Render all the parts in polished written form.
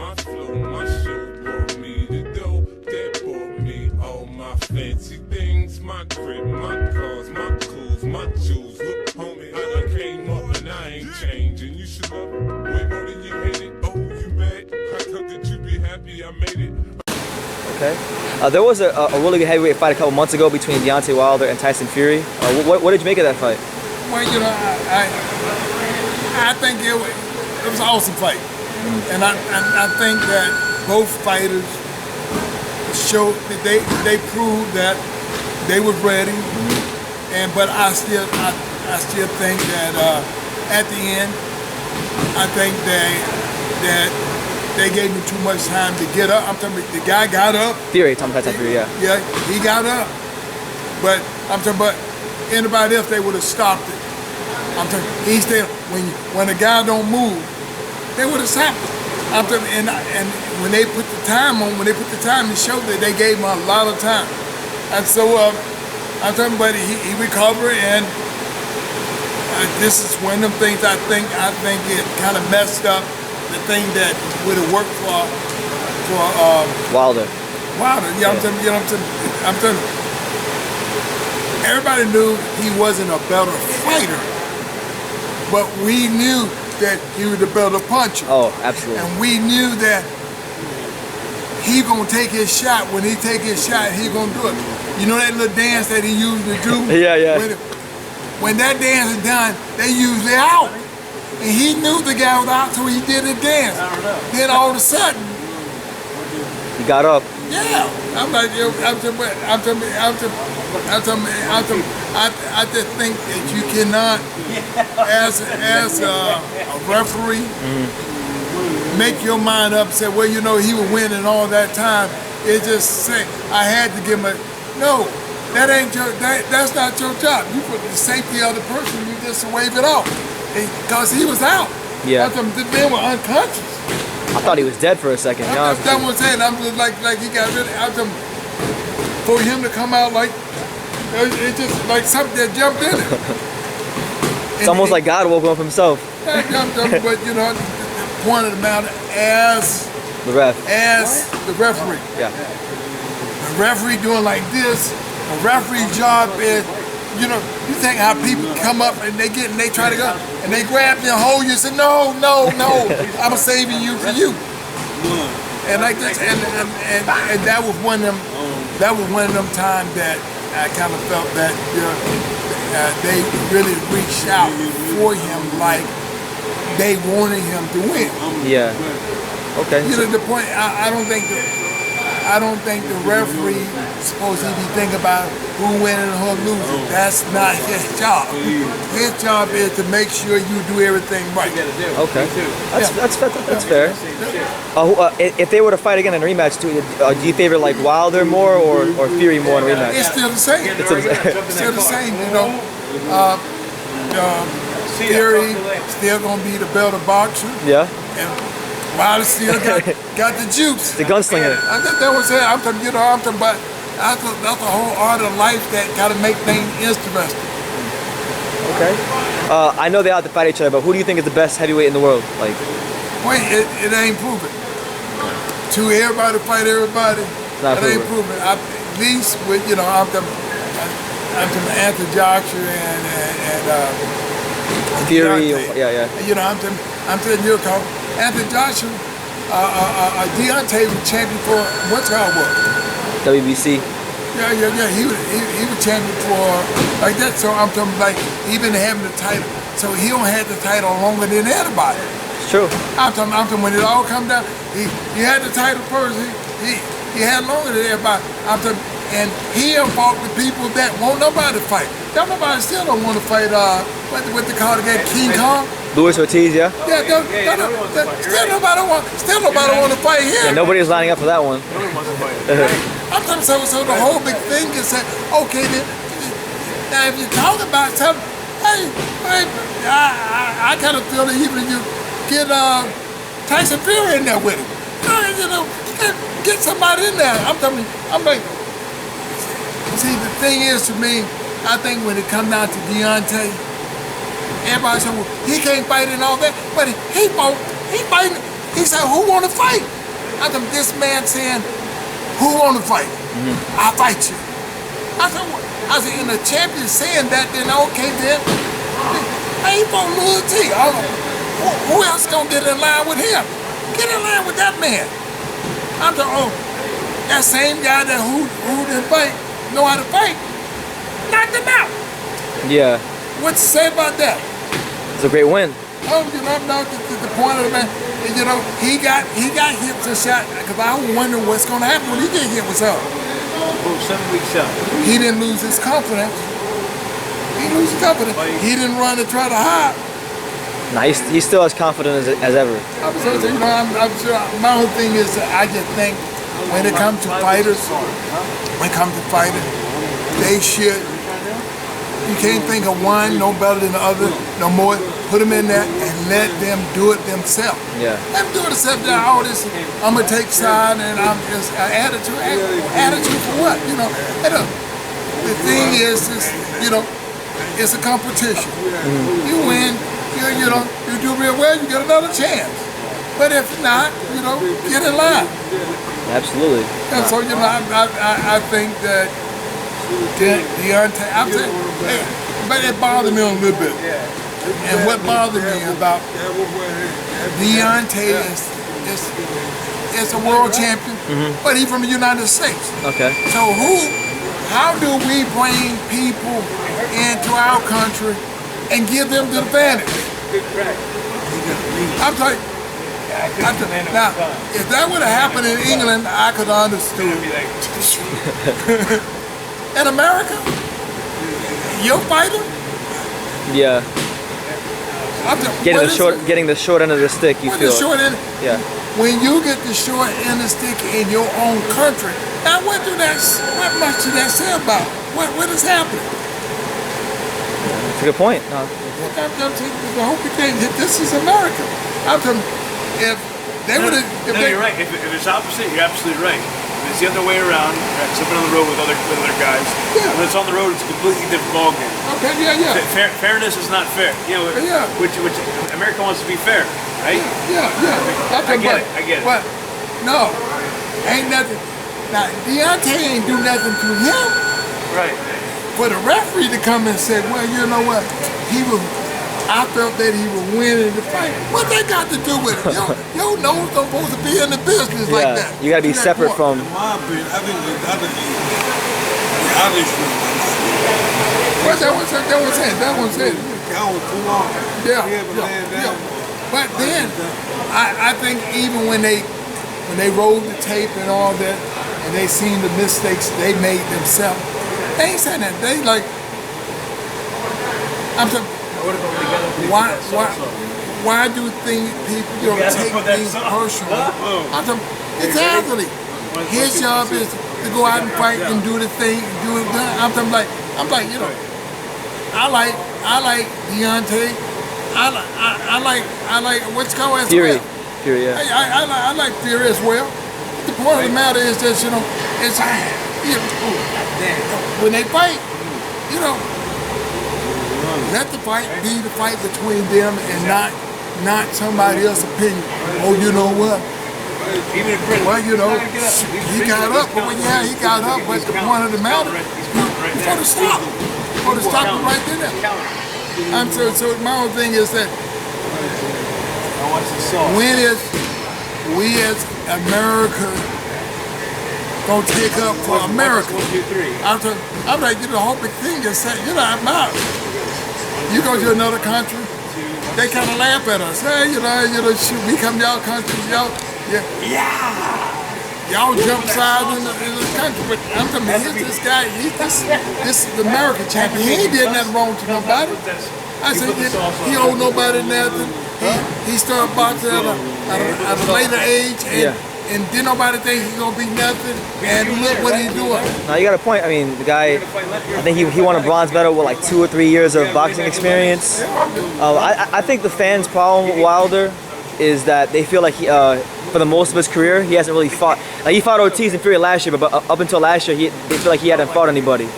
my flow, my show brought me the dough that bought me all my fancy things, my crib, my cars, my clothes, my jewels. Look, homie, I done came up and I ain't changing. You should love it way more than you hate it. Oh, you mad? I thought that you be happy I made it. Okay. There was a really good heavyweight fight a couple months ago between Deontay Wilder and Tyson Fury. What did you make of that fight? Well, you know, I think it was an awesome fight. And I think that both fighters showed that they proved that they were ready. But I still think that at the end, I think that they gave me too much time to get up. I'm talking about the guy got up. Fury, Tyson Fury, yeah. Yeah, he got up. But I'm talking about anybody else, they would have stopped it. I'm talking, he still, when a guy don't move, they would have stopped it. I'm talking, and when they put the time on, when they put the time, it showed that they gave him a lot of time. And so I'm talking about he recovered, and this is one of them things I think it kind of messed up the thing that would have worked for Wilder. Yeah, I'm telling you, everybody knew he wasn't a better fighter, but we knew that he was a better puncher. Oh, absolutely. And we knew that he gonna take his shot. When he take his shot, he gonna do it. You know that little dance that he used to do? Yeah. When that dance is done, they usually out. And he knew the guy was out, so he did the dance. Then all of a sudden, he got up. Yeah, I'm like, I just think that you cannot, as a referee, make your mind up and say, well, you know, he was winning all that time. It just say, I had to give him a, no, that ain't your, that's not your job. You put the safety of the person, you just wave it off. Because he was out. Yeah. The men were unconscious. I thought he was dead for a second. That's what I'm saying. I'm just like he got really. For him to come out like it's just like something that jumped in it. It's almost like God woke him up himself. But you know, the point of the matter, as the referee. Yeah. The referee doing like this. The referee's job is. You know, you think how people come up and they try to go and they grab you and hold you and say, no, I'm saving you for you. And like this, and that was one of them times that I kind of felt that they really reached out for him, like they wanted him to win. Yeah. Okay. You know the point. I don't think the referee is supposed to be thinking about who winning or who losing. That's not his job. His job is to make sure you do everything right. Okay. That's fair. If they were to fight again in a rematch, do you favor like Wilder more or Fury more in a rematch? It's still the same. It's still the same. You know, Fury still gonna be the better boxer. Yeah. And Wilder still got the juice. The gunslinger. That was it. I'm talking about. That's the whole art of life that gotta make things interesting. Okay. I know they have to fight each other, but who do you think is the best heavyweight in the world? Like, wait, it ain't proven. To everybody fight everybody. It ain't proven. At least with I'm talking Anthony Joshua and Fury. Deontay. Yeah. You know, I'm telling you, Anthony Joshua, Deontay was champion for what's called what? WBC. Yeah. He was champion for like that. So I'm talking like even having the title. So he don't have the title longer than anybody. It's true. I'm talking when it all come down, he had the title first. He had longer than everybody. And he fought the people that won't nobody fight. Nobody still don't want to fight. What they call it again? King Kong. Luis Ortiz, yeah. Yeah, still nobody want to fight him. Yeah, nobody was lining up for that one. I'm talking so the whole big thing is that okay then. Now if you talk about something, hey, I kind of feel that even you get Tyson Fury in there with him. You know, get somebody in there. I'm like, see the thing is to me, I think when it comes down to Deontay. Everybody said, well, he can't fight and all that, but he fighting He said, who want to fight? I said, this man saying, who want to fight? I'll fight you. I said, what? I said, and the champion saying that, then okay, then. I ain't gonna lose to you. Who else gonna get in line with him? Get in line with that man. I'm like, oh, that same guy that who didn't fight, know how to fight, knocked him out. Yeah. What to say about that? It's a great win. Oh, you know, no, the point of the man, you know, he got hit and shot, because I was wondering what's gonna happen when he get hit with something. Oh, 7 weeks out. He didn't lose his confidence. He didn't lose his confidence. He didn't run and try to hide. Nah, he's still as confident as ever. I'm sure, you know, I'm sure. My whole thing is that I just think when it comes to fighters, they should. You can't think of one no better than the other, no more. Put them in there and let them do it themselves. Yeah. Let them do it themselves. All this, I'm gonna take side and I'm just attitude. Attitude for what? You know. And, the thing is, you know, it's a competition. You win. You know, you do real well, you get another chance. But if not, you know, get in line. Absolutely. And so, you know, I think that Deontay, but it bothered me a little bit. And what bothered me about Deontay is a world champion, but he's from the United States. Okay. So how do we bring people into our country and give them the advantage? I'm like, now, if that would have happened in England, I could understand. In America, your fighter? Yeah. Getting the short end of the stick, you feel. The short end, yeah. When you get the short end of the stick in your own country, now what much do that say about what is happening? That's a good point. No. I hope you can't hit. This is America. I'm telling you, if they would have. You're right. If it's opposite, you're absolutely right. If it's the other way around, something on the road with other guys. Yeah. When it's on the road, it's a completely different ballgame. Okay, yeah. Fairness is not fair. You know, which America wants to be fair, right? Yeah. I get it. But no, ain't nothing. Now Deontay ain't do nothing to him. Right. For the referee to come and say, well, you know what, I felt that he was winning the fight. What they got to do with it? Your nose don't supposed to be in the business like that. You got to be separate from. In my opinion, I think the Irishman. What that one said? That one said. That was too long. Yeah. But then, I think even when they rolled the tape and all that, and they seen the mistakes they made themselves, they ain't saying that. They like, I'm saying, why do people take things personal? I'm saying, it's athlete. His job is to go out and fight and do the thing, do it. I'm like, you know, I like Deontay. I like what's going on. Fury, yeah. I like Fury as well. But the point of the matter is that, you know, it's when they fight, you know, let the fight be the fight between them and not somebody else's opinion. Oh, you know what? Well, you know, he got up, but he got up, but the point of the matter, you got to stop. You got to stop him right there. So my whole thing is that when is we as America gonna take up for America? I'm like, you know, the whole big thing is that, you know, I'm out. You go to another country, they kind of laugh at us. Hey, you know, shoot, we come to y'all country, y'all jump sides in the country. But I'm telling you, here's this guy, this is the American champion. He ain't did nothing wrong to nobody. I said, he owed nobody nothing. He started boxing at a later age, and didn't nobody think he's gonna be nothing. And look what he's doing. Now you got a point. I mean, the guy, I think he won a bronze medal with like 2 or 3 years of boxing experience. I think the fans' problem with Wilder is that they feel like he, for the most of his career, he hasn't really fought. Like he fought Ortiz and Fury last year, but up until last year, they feel like he hadn't fought anybody.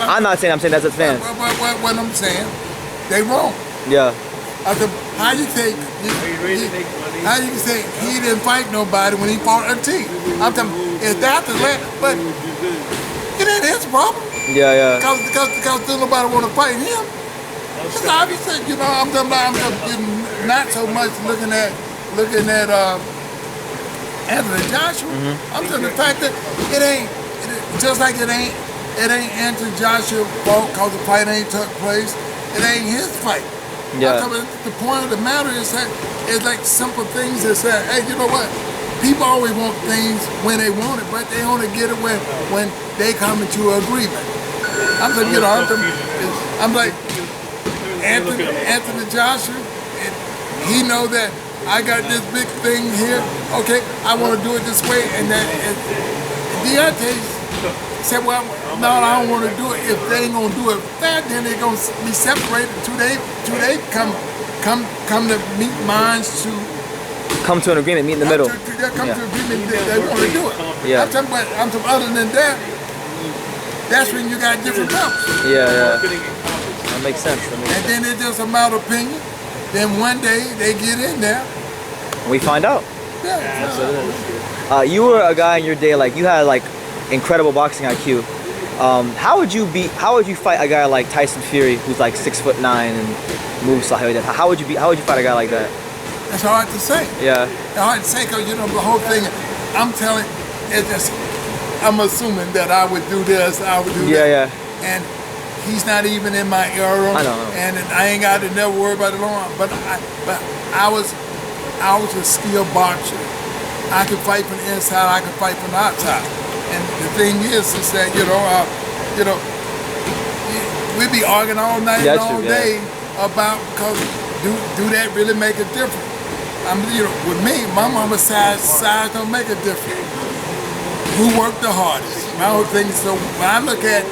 I'm not saying. I'm saying that's the fans. What I'm saying, they wrong. Yeah. How you take? How you can say he didn't fight nobody when he fought Ortiz? I'm telling you, is that the land? But it ain't his problem. Yeah. Because still nobody want to fight him. It's obvious, you know. I'm just not so much looking at Anthony Joshua. I'm just the fact that it ain't just like it ain't Anthony Joshua's fault because the fight ain't took place. It ain't his fight. Yeah. The point of the matter is that it's like simple things that say, hey, you know what? People always want things when they want it, but they only get it when they come into agreement. I'm like, you know, I'm like Anthony Joshua. He know that I got this big thing here. Okay, I want to do it this way, and then Deontay said, well, no, I don't want to do it. If they ain't gonna do it fast, then they're gonna be separated. Till they come to meet minds to come to an agreement, meet in the middle. Come to agreement that they want to do it. Yeah. I'm talking other than that, that's when you got different levels. Yeah. That makes sense. And then it's just a matter of opinion. Then one day they get in there. We find out. Yeah. That's what it is. You were a guy in your day, like you had like incredible boxing IQ. How would you fight a guy like Tyson Fury, who's like 6'9" and moves like that? How would you fight a guy like that? That's hard to say. Yeah. It's hard to say because, you know, the whole thing, I'm telling, it's just, I'm assuming that I would do this, I would do that. Yeah. And he's not even in my era. I know. And I ain't got to never worry about it long. But I was a skilled boxer. I could fight from the inside, I could fight from the outside. And the thing is that, you know, we be arguing all night and all day about, because do that really make a difference? You know, with me, my mama's size don't make a difference. Who worked the hardest? My whole thing is, so when I look at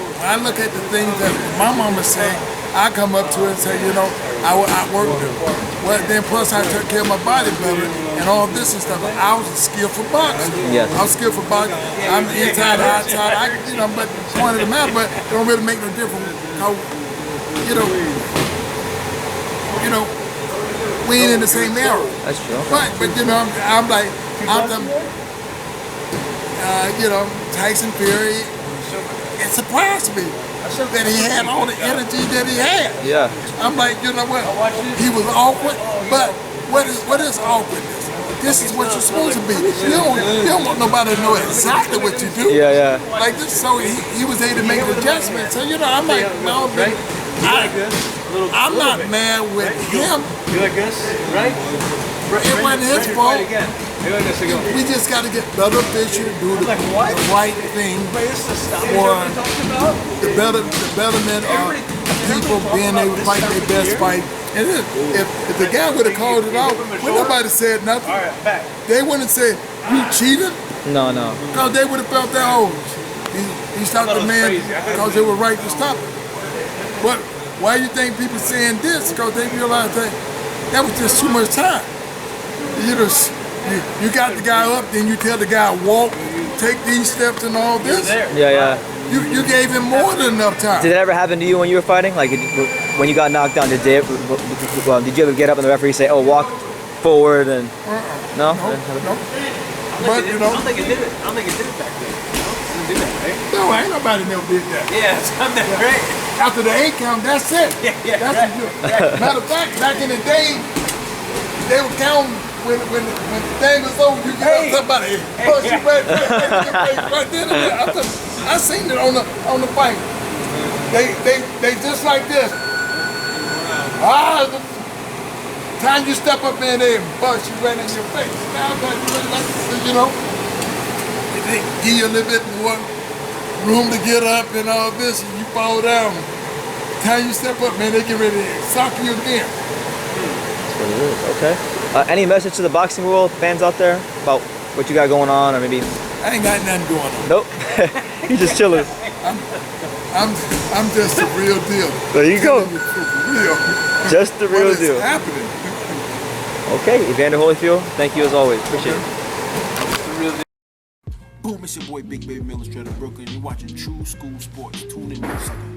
the things that my mama say, I come up to her and say, you know, I worked it. Well, then plus I took care of my bodybuilding and all this and stuff. I was a skillful boxer. Yes. I was skillful boxer. I'm inside, outside. You know, but the point of the matter, but it don't really make no difference. You know, we ain't in the same era. That's true. But you know, I'm you know, Tyson Fury. It surprised me that he had all the energy that he had. Yeah. I'm like, you know what? He was awkward, but what is awkwardness? This is what you're supposed to be. You don't want nobody to know exactly what you do. Yeah. Like this, so he was able to make adjustments. So you know, I'm like, no, I'm not mad with him. You like this, right? It wasn't his fault. We just got to get better officials to do the right thing for the betterment of people being able to fight their best fight. And if the guy would have called it out, when nobody said nothing, they wouldn't say, you cheated? No. Because they would have felt that, oh, he stopped the man because they were right to stop it. But why do you think people saying this? Because they realize that was just too much time. You got the guy up, then you tell the guy walk, take these steps and all this. Yeah. You gave him more than enough time. Did it ever happen to you when you were fighting? Like when you got knocked down, did you ever get up and the referee say, "Oh, walk forward"? And no. But you know, I don't think it did it. I don't think it did it back then. It didn't do that, right? No, ain't nobody never did that. Yeah, I'm that right. After the 8 count, that's it. Yeah, that's right. Right. Matter of fact, back in the day, they were counting when the thing was over. You get up somebody, push you right there. I seen it on the fight. They just like this. Time you step up in there and bust you right in your face. Now, you know, they give you a little bit more room to get up and all this, and you fall down. Time you step up, man, they get ready to sock you again. That's what it is. Okay. Any message to the boxing world, fans out there, about what you got going on, or maybe? I ain't got nothing going on. Nope. You just chilling. I'm just the real deal. There you go. Real. Just the real deal. What is happening? Okay, Evander Holyfield, thank you as always. Appreciate it. Boom, it's your boy Big Baby Miller straight out of Brooklyn. You're watching True School Sports. Tune in next Sunday.